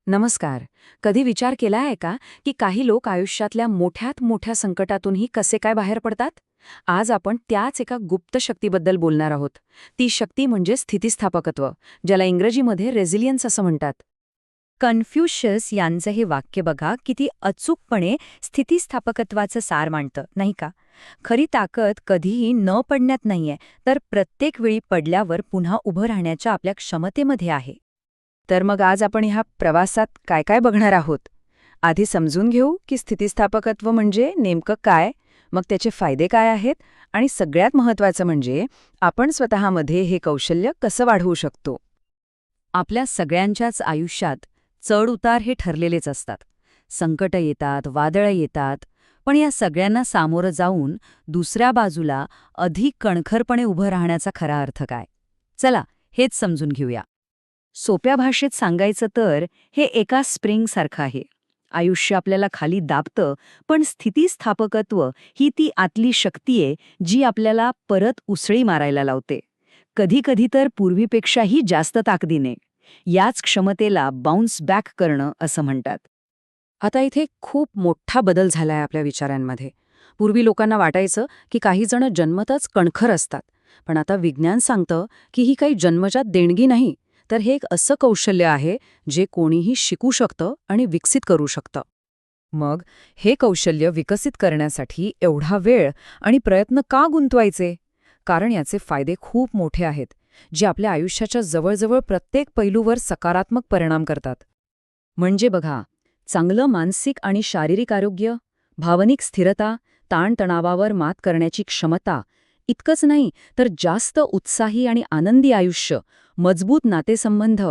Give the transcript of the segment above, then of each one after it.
नमस्कार. कधी विचार केला आहे का की काही लोक आयुष्यातल्या मोठ्यात मोठ्या संकटातूनही कसे काय बाहेर पडतात? आज आपण त्याच एका गुप्त शक्तीबद्दल बोलणार आहोत. ती शक्ती म्हणजे स्थितिस्थापकत्व, ज्याला इंग्रजीमध्ये रेझिलियन्स असं म्हणतात. कन्फ्युशियस यांचं हे वाक्य बघा किती अचूकपणे स्थितिस्थापकत्वाचं सार मांडतं, नाही का? खरी ताकद कधीही न पडण्यात नाहीये, तर प्रत्येक वेळी पडल्यावर पुन्हा उभं राहण्याच्या आपल्या क्षमतेमध्ये आहे. तर मग आज आपण ह्या प्रवासात काय काय बघणार आहोत. आधी समजून घेऊ की स्थितिस्थापकत्व म्हणजे नेमकं काय, मग त्याचे फायदे काय आहेत, आणि सगळ्यात महत्त्वाचं म्हणजे आपण स्वतःमध्ये हे कौशल्य कसं वाढवू शकतो. आपल्या सगळ्यांच्याच आयुष्यात चढ उतार हे ठरलेलेच असतात. संकटं येतात, वादळं येतात, पण या सगळ्यांना सामोरं जाऊन दुसऱ्या बाजूला अधिक कणखरपणे उभं राहण्याचा खरा अर्थ काय? चला, हेच समजून घेऊया. सोप्या भाषेत सांगायचं तर हे एका स्प्रिंगसारखं आहे. आयुष्य आपल्याला खाली दाबतं, पण स्थितिस्थापकत्व ही ती आतली शक्ती आहे जी आपल्याला परत उसळी मारायला लावते. कधी-कधी तर पूर्वीपेक्षाही जास्त ताकदीने. याच क्षमतेला बाउन्स बॅक करणं असं म्हणतात. आता इथे खूप मोठा बदल झालाय आपल्या विचारांमध्ये. पूर्वी लोकांना वाटायचं की काही जण जन्मतच कणखर असतात, पण आता विज्ञान सांगतं की ही काही जन्मजात देणगी नाही, तर हे एक असं कौशल्य आहे जे कोणीही शिकू शकतं आणि विकसित करू शकतं. मग हे कौशल्य विकसित करण्यासाठी एवढा वेळ आणि प्रयत्न का गुंतवायचे? कारण याचे फायदे खूप मोठे आहेत, जे आपल्या आयुष्याच्या जवळजवळ प्रत्येक पैलूवर सकारात्मक परिणाम करतात. म्हणजे बघा, चांगलं मानसिक आणि शारीरिक आरोग्य, भावनिक स्थिरता, ताणतणावावर मात करण्याची क्षमता, इतकंच नाही तर जास्त उत्साही आणि आनंदी आयुष्य, मजबूत नातेसंबंध,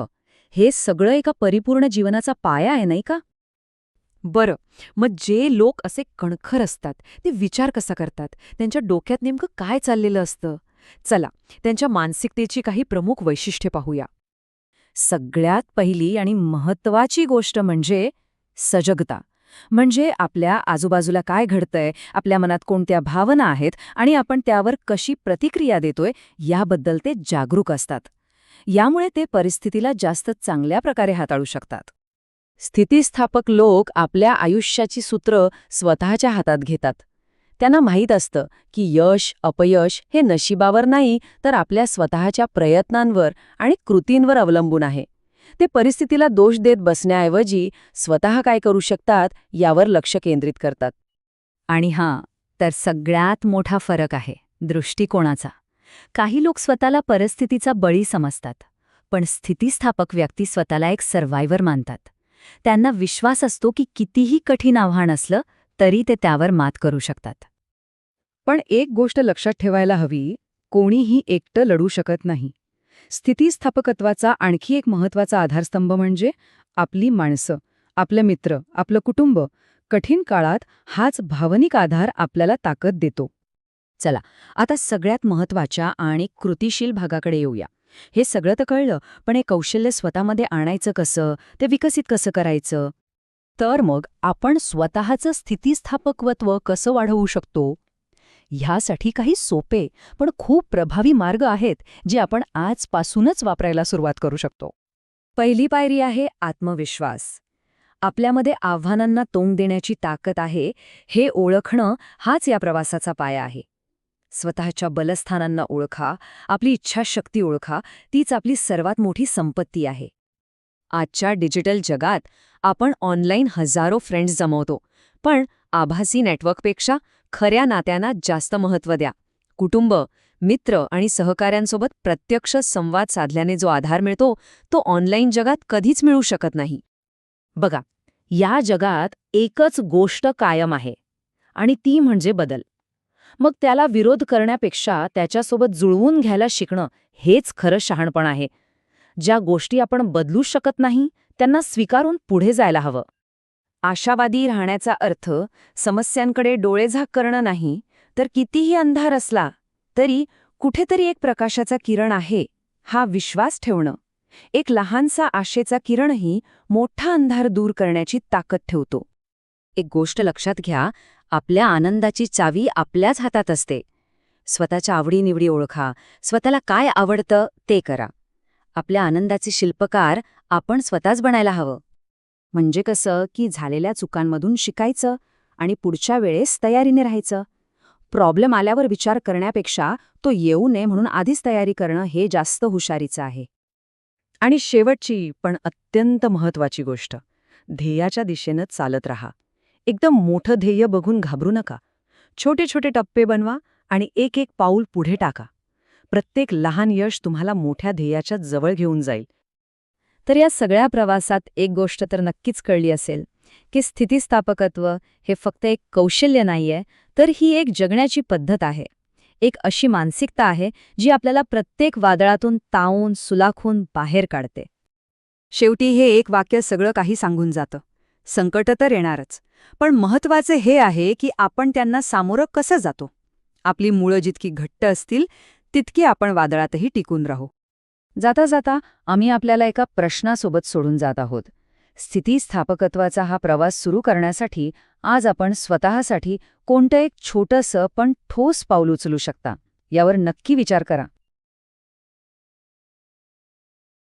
हे सगळं एका परिपूर्ण जीवनाचा पाया आहे, नाही का? बरं, मग जे लोक असे कणखर असतात ते विचार कसा करतात, त्यांच्या डोक्यात नेमकं काय चाललेलं असतं? चला, त्यांच्या मानसिकतेची काही प्रमुख वैशिष्ट्ये पाहूया. सगळ्यात पहिली आणि महत्त्वाची गोष्ट म्हणजे सजगता. म्हणजे आपल्या आजूबाजूला काय घडतंय, आपल्या मनात कोणत्या भावना आहेत आणि आपण त्यावर कशी प्रतिक्रिया देतोय याबद्दल ते जागरूक असतात. यामुळे ते परिस्थितीला जास्त चांगल्या प्रकारे हाताळू शकतात. स्थितिस्थापक लोक आपल्या आयुष्याची सूत्र स्वतःच्या हातात घेतात. त्यांना माहीत असतं की यश, अपयश हे नशिबावर नाही, तर आपल्या स्वतःच्या प्रयत्नांवर आणि कृतींवर अवलंबून आहे. ते परिस्थितीला दोष देत बसण्याऐवजी स्वतः काय करू शकतात यावर लक्ष केंद्रित करतात. आणि हां, तर सगळ्यात मोठा फरक आहे दृष्टिकोनाचा. काही लोक स्वतःला परिस्थितीचा बळी समजतात, पण स्थितिस्थापक व्यक्ती स्वतःला एक सर्व्हायव्हर मानतात. त्यांना विश्वास असतो की कितीही कठीण आव्हान असलं तरी ते त्यावर मात करू शकतात. पण एक गोष्ट लक्षात ठेवायला हवी, कोणीही एकटं लढू शकत नाही. स्थितिस्थापकत्वाचा आणखी एक महत्त्वाचा आधारस्तंभ म्हणजे आपली माणसं, आपले मित्र, आपलं कुटुंब. कठीण काळात हाच भावनिक आधार आपल्याला ताकद देतो. चला, आता सगळ्यात महत्त्वाच्या आणि कृतिशील भागाकडे येऊया. हे सगळं तर कळलं, पण हे कौशल्य स्वतःमध्ये आणायचं कसं, ते विकसित कसं करायचं? तर मग आपण स्वतःचं स्थितिस्थापकत्व कसं वाढवू शकतो? ह्यासाठी काही सोपे पण खूप प्रभावी मार्ग आहेत जे आपण आजपासूनच वापरायला सुरुवात करू शकतो. पहिली पायरी आहे आत्मविश्वास. आपल्यामध्ये आव्हानांना तोंड देण्याची ताकद आहे हे ओळखणं, हाच या प्रवासाचा पाया आहे. स्वतःच्या बलस्थानांना ओळखा, आपली इच्छाशक्ती ओळखा, तीच आपली सर्वात मोठी संपत्ती आहे. आजच्या डिजिटल जगात आपण ऑनलाईन हजारो फ्रेंड्स जमवतो, पण आभासी नेटवर्कपेक्षा खऱ्या नात्यांना जास्त महत्त्व द्या. कुटुंब, मित्र आणि सहकाऱ्यांसोबत प्रत्यक्ष संवाद साधल्याने जो आधार मिळतो, तो ऑनलाईन जगात कधीच मिळू शकत नाही. बघा, या जगात एकच गोष्ट कायम आहे आणि ती म्हणजे बदल. मग त्याला विरोध करण्यापेक्षा त्याच्यासोबत जुळवून घ्यायला शिकणं हेच खरं शहाणपण आहे. ज्या गोष्टी आपण बदलू शकत नाही त्यांना स्वीकारून पुढे जायला हवं. आशावादी राहण्याचा अर्थ समस्यांकडे डोळेझाक करणं नाही, तर कितीही अंधार असला तरी कुठेतरी एक प्रकाशाचा किरण आहे हा विश्वास ठेवणं. एक लहानसा आशेचा किरणही मोठा अंधार दूर करण्याची ताकद ठेवतो. एक गोष्ट लक्षात घ्या, आपल्या आनंदाची चावी आपल्याच हातात असते. स्वतःच्या आवडीनिवडी ओळखा, स्वतःला काय आवडतं ते करा. आपल्या आनंदाचे शिल्पकार आपण स्वतःच बनायला हवं. म्हणजे कसं की झालेल्या चुकांमधून शिकायचं आणि पुढच्या वेळेस तयारीने राहायचं. प्रॉब्लेम आल्यावर विचार करण्यापेक्षा तो येऊ नये म्हणून आधीच तयारी करणं हे जास्त हुशारीचं आहे. आणि शेवटची पण अत्यंत महत्वाची गोष्ट, ध्येयाच्या दिशेनं चालत राहा. एकदम मोठं ध्येय बघून घाबरू नका. छोटे छोटे टप्पे बनवा आणि एक एक पाऊल पुढे टाका. प्रत्येक लहान यश तुम्हाला मोठ्या ध्येयाच्या जवळ घेऊन जाईल. तर या सगळ्या प्रवासात एक गोष्ट तर नक्कीच कळली असेल की स्थितिस्थापकत्व हे फक्त एक कौशल्य नाहीये, तर ही एक जगण्याची पद्धत आहे. एक अशी मानसिकता आहे जी आपल्याला प्रत्येक वादळातून तावून सुलाखून बाहेर काढते. शेवटी हे एक वाक्य सगळं काही सांगून जातं. संकट तर येणारच, पण महत्वाचे हे आहे की आपण त्यांना सामोरं कसं जातो. आपली मुळं जितकी घट्ट असतील तितकी आपण वादळातही टिकून राहू. जाता जाता आम्ही आपल्याला एका प्रश्नासोबत सोडून जात आहोत. स्थितिस्थापकत्वाचा हा प्रवास सुरू करण्यासाठी आज आपण स्वतःसाठी कोणतं एक छोटंसं पण ठोस पाऊल उचलू शकता, यावर नक्की विचार करा.